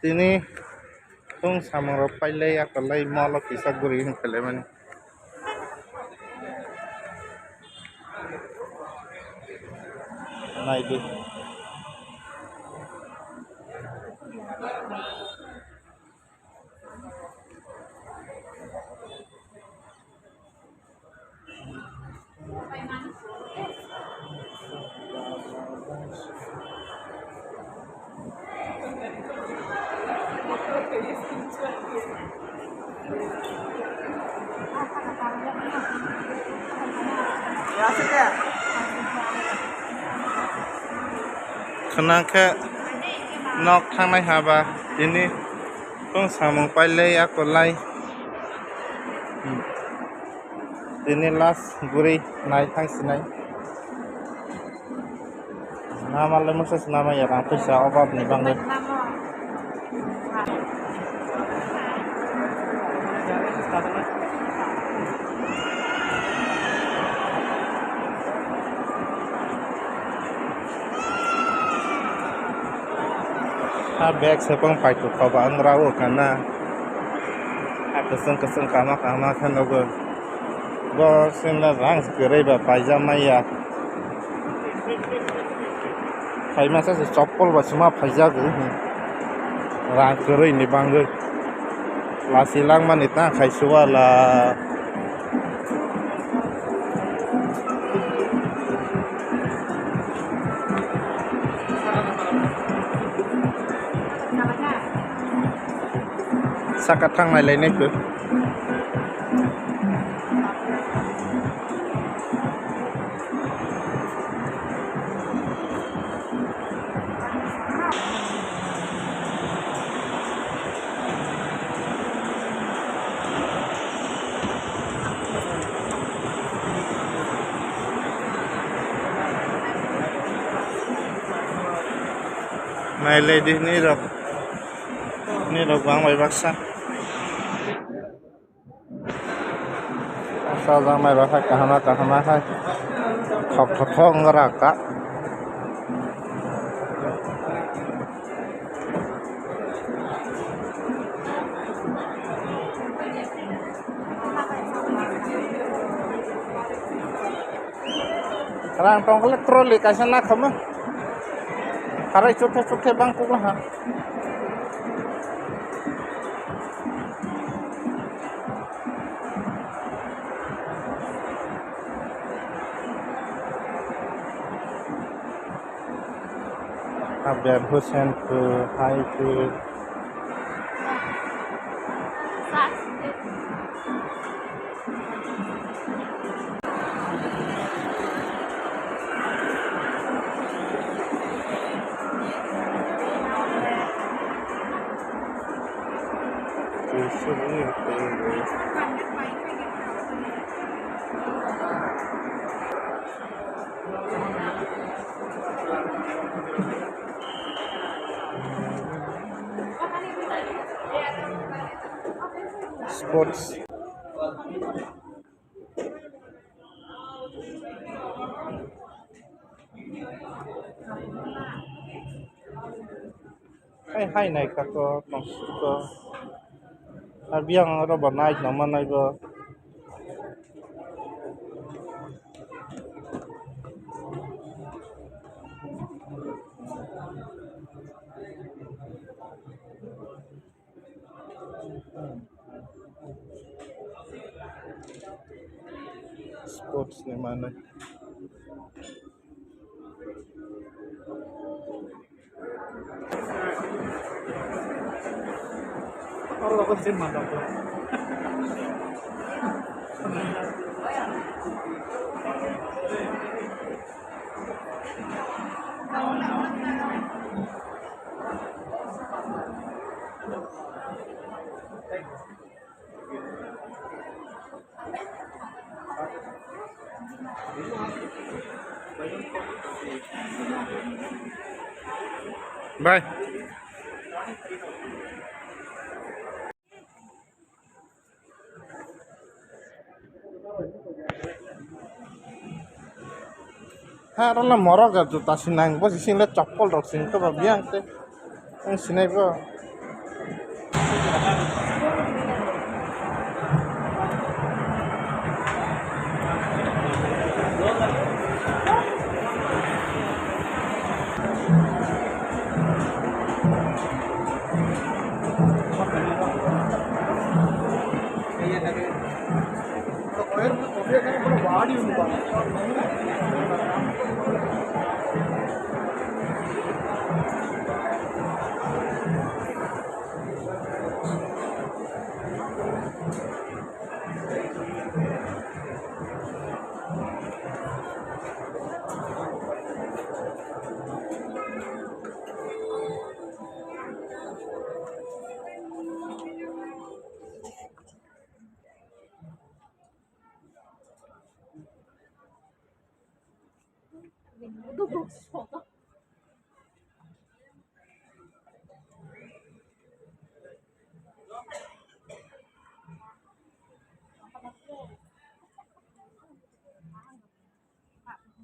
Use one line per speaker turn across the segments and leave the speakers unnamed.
Tini tung samang ropai lay akalay molo kisag gurihin kaleman. Naidi. Kenangke nok thang nai haba ini tung samang pai lay akalay. Ini las guri nai thang sinai. Nama le musa nama ya ratu sa obab ni bangde. Bag sepang pai tu kau bang rawo karena keseng kama kan ogo go sinla rang sekirai ba pajama ya pai masa se chopol ba semua paja ge rang kerai ni bangge la silang man ita khai suwa la sakat thang này lấy nét được này lấy đi ní được vắng ngoài bắc sa sao ra mày bảo cả hama hai học thuật thong ra cả rang tong kele troli kasih nak kamu karena cuci bangku lah Abdul Hussein to high to sports hai này các có biang robot night nama này go sports ni mana orang aku sih mantap tuh bye Harana moro ga juta sinang bo sing le chapol rok sing to ba biang te sing sinai bo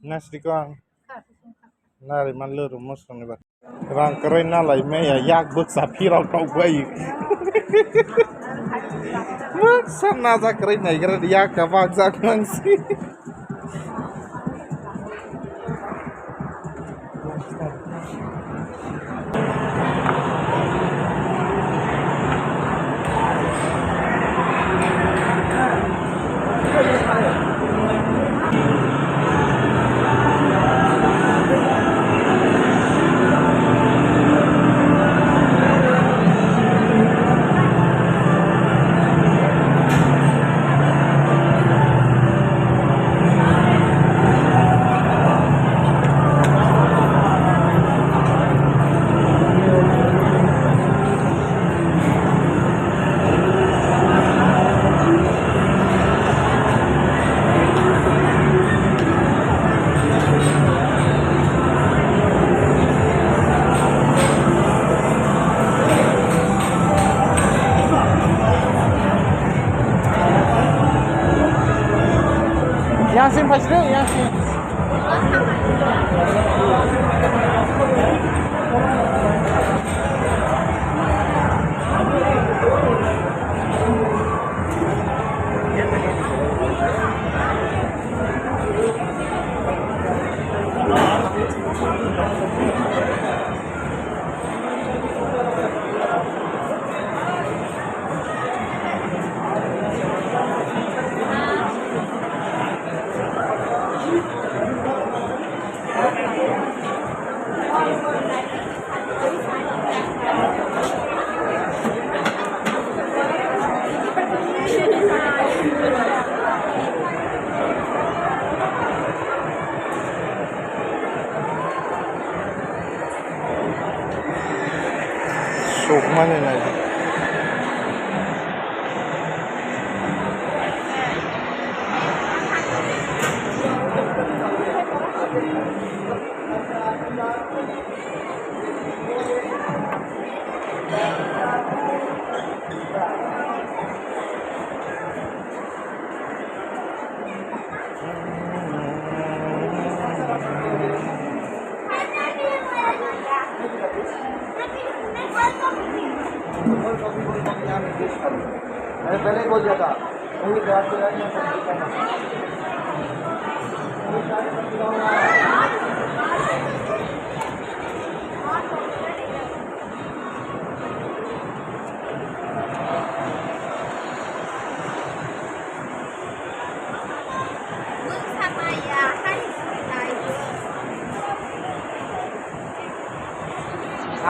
Nas di ko nari man lur mus ni ba rang keren na lai me ya yak buk sa phirau tau bai mak san na za keren nai keren yak ka bak za mang si Yasin Fajri, Yasin. Sok mana lagi?
अरे पहले बोल दिया था वही बात कर रहे हैं सब्जी का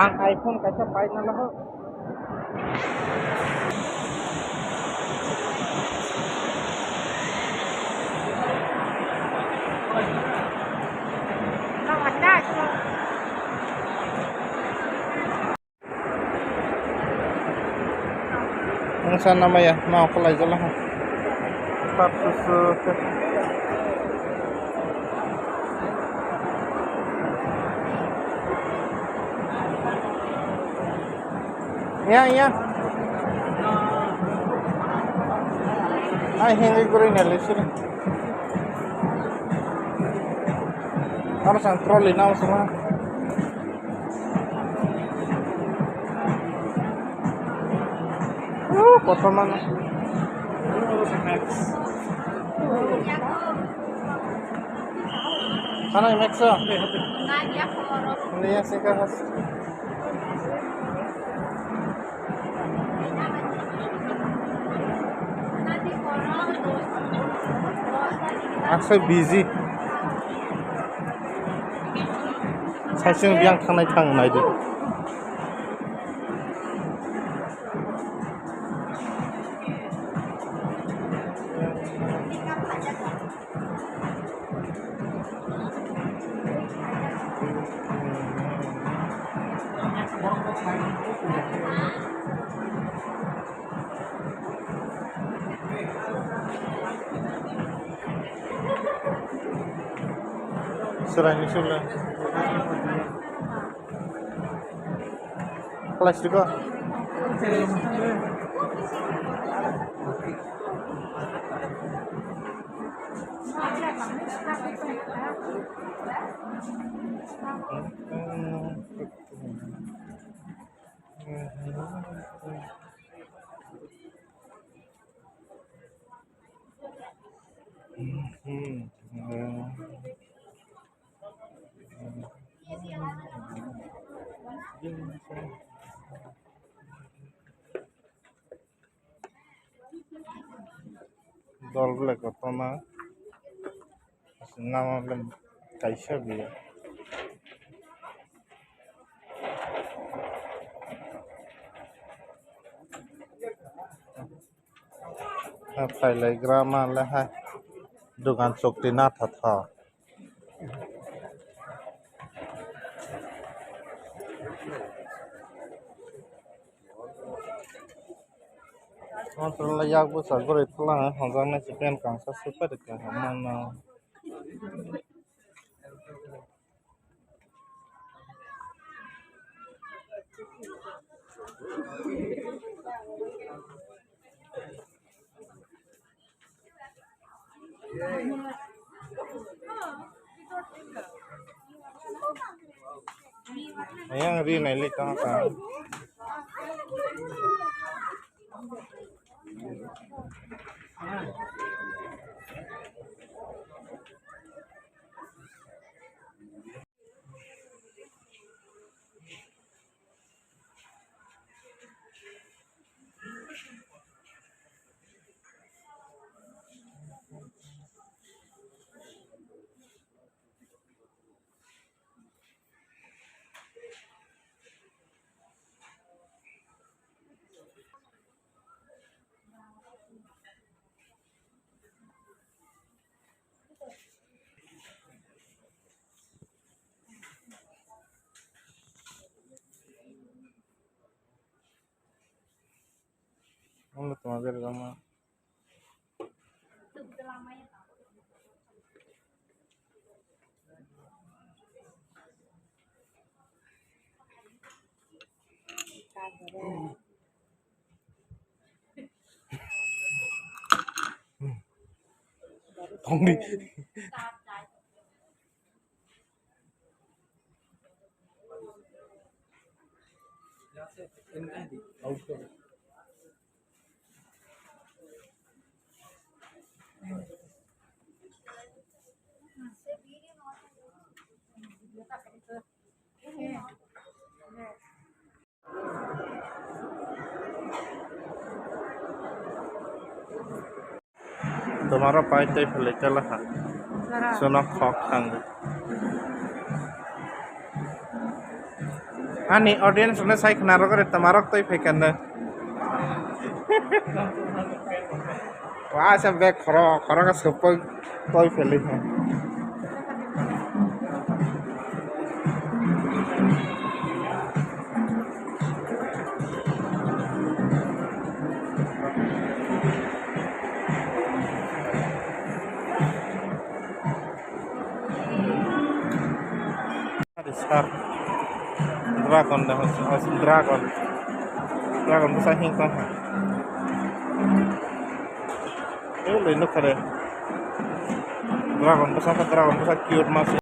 Ang iPhone kasi pahit na lahat. Ang saan naman yan? Makakulay sa lahat. Tapos ya. Ay, hindi ko rin alis rin. Harus ang trolley na semua. কত মানুষ Ano yung Mex? Hindi yan si Kahas. Actually busy. 사실은 그냥 탕나이 탕나이들. Selain itu lah. Kelas juga. Dol boleh kota mah, nama lem kaisa biya. Thailand grama lah hai, dukan sokti na tha. Terlalu yak besar, gue itu lah, hanya sekian kangsa super dekat mana. Yang ri naik lekang kan. Ano tumagal lama. Tongdi. तुम्हारा pipe type ले चला है सुना खॉक खांगे ani audience na sai khna rogare tamarok toi fekan na wa sa be khoro khoro ka sopo toi feli ha Sar dragon dah dragon besar hingga ini nak ada dragon besar cute masih